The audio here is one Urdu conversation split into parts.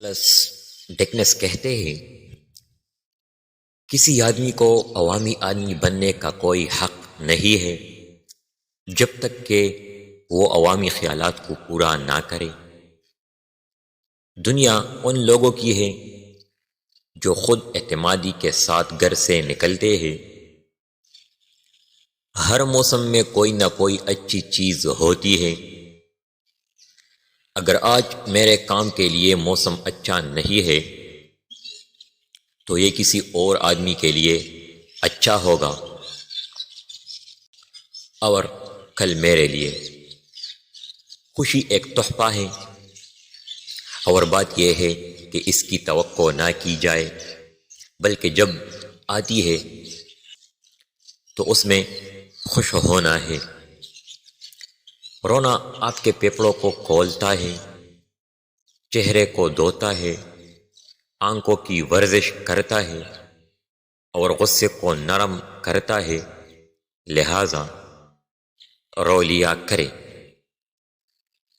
پلس ڈیکنس کہتے ہیں کسی آدمی کو عوامی آدمی بننے کا کوئی حق نہیں ہے جب تک کہ وہ عوامی خیالات کو پورا نہ کرے۔ دنیا ان لوگوں کی ہے جو خود اعتمادی کے ساتھ گھر سے نکلتے ہیں۔ ہر موسم میں کوئی نہ کوئی اچھی چیز ہوتی ہے۔ اگر آج میرے کام کے لیے موسم اچھا نہیں ہے تو یہ کسی اور آدمی کے لیے اچھا ہوگا اور کل میرے لیے۔ خوشی ایک تحفہ ہے اور بات یہ ہے کہ اس کی توقع نہ کی جائے بلکہ جب آتی ہے تو اس میں خوش ہونا ہے۔ رونا آپ کے پھیپھڑوں کو کھولتا ہے، چہرے کو دھوتا ہے، آنکھوں کی ورزش کرتا ہے اور غصے کو نرم کرتا ہے، لہذا رو لیا کرے۔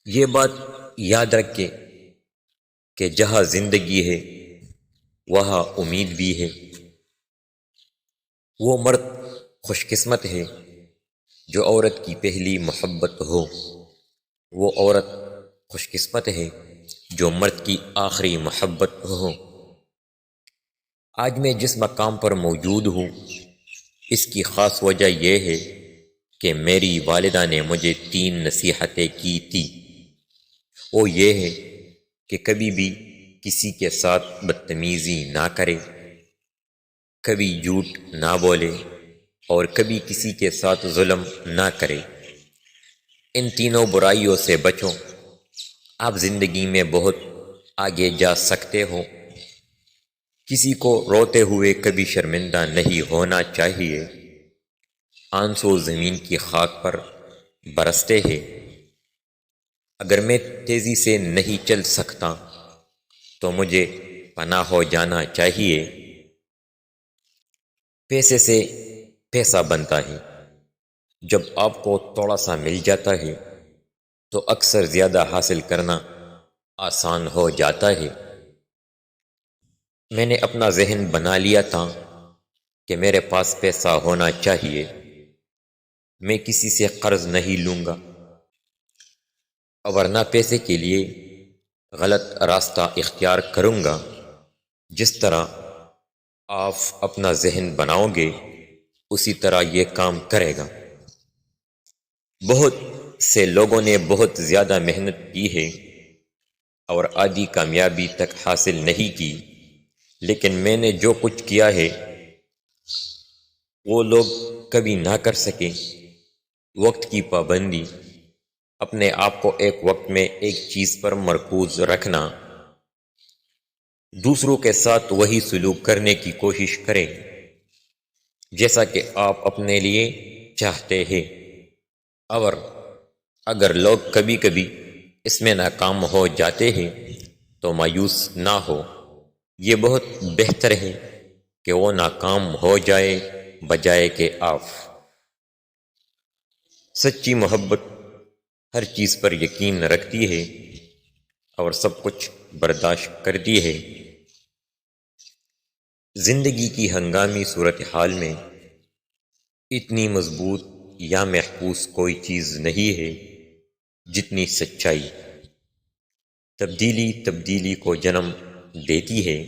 یہ بات یاد رکھے کہ جہاں زندگی ہے وہاں امید بھی ہے۔ وہ مرد خوش قسمت ہے جو عورت کی پہلی محبت ہو، وہ عورت خوش قسمت ہے جو مرد کی آخری محبت ہو۔ آج میں جس مقام پر موجود ہوں اس کی خاص وجہ یہ ہے کہ میری والدہ نے مجھے 3 نصیحتیں کی تھی۔ وہ یہ ہے کہ کبھی بھی کسی کے ساتھ بدتمیزی نہ کرے، کبھی جھوٹ نہ بولے اور کبھی کسی کے ساتھ ظلم نہ کرے۔ ان تینوں برائیوں سے بچو، آپ زندگی میں بہت آگے جا سکتے ہو۔ کسی کو روتے ہوئے کبھی شرمندہ نہیں ہونا چاہیے۔ آنسو زمین کی خاک پر برستے ہیں۔ اگر میں تیزی سے نہیں چل سکتا تو مجھے پناہ ہو جانا چاہیے۔ پیسے سے پیسہ بنتا ہے۔ جب آپ کو تھوڑا سا مل جاتا ہے تو اکثر زیادہ حاصل کرنا آسان ہو جاتا ہے۔ میں نے اپنا ذہن بنا لیا تھا کہ میرے پاس پیسہ ہونا چاہیے، میں کسی سے قرض نہیں لوں گا، ورنہ پیسے کے لیے غلط راستہ اختیار کروں گا۔ جس طرح آپ اپنا ذہن بناؤ گے اسی طرح یہ کام کرے گا۔ بہت سے لوگوں نے بہت زیادہ محنت کی ہے اور آدھی کامیابی تک حاصل نہیں کی، لیکن میں نے جو کچھ کیا ہے وہ لوگ کبھی نہ کر سکے۔ وقت کی پابندی، اپنے آپ کو ایک وقت میں ایک چیز پر مرکوز رکھنا، دوسروں کے ساتھ وہی سلوک کرنے کی کوشش کریں جیسا کہ آپ اپنے لیے چاہتے ہیں، اور اگر لوگ کبھی کبھی اس میں ناکام ہو جاتے ہیں تو مایوس نہ ہو۔ یہ بہت بہتر ہے کہ وہ ناکام ہو جائے بجائے کہ آپ۔ سچی محبت ہر چیز پر یقین رکھتی ہے اور سب کچھ برداشت کرتی ہے۔ زندگی کی ہنگامی صورتحال میں اتنی مضبوط یا محفوظ کوئی چیز نہیں ہے جتنی سچائی۔ تبدیلی کو جنم دیتی ہے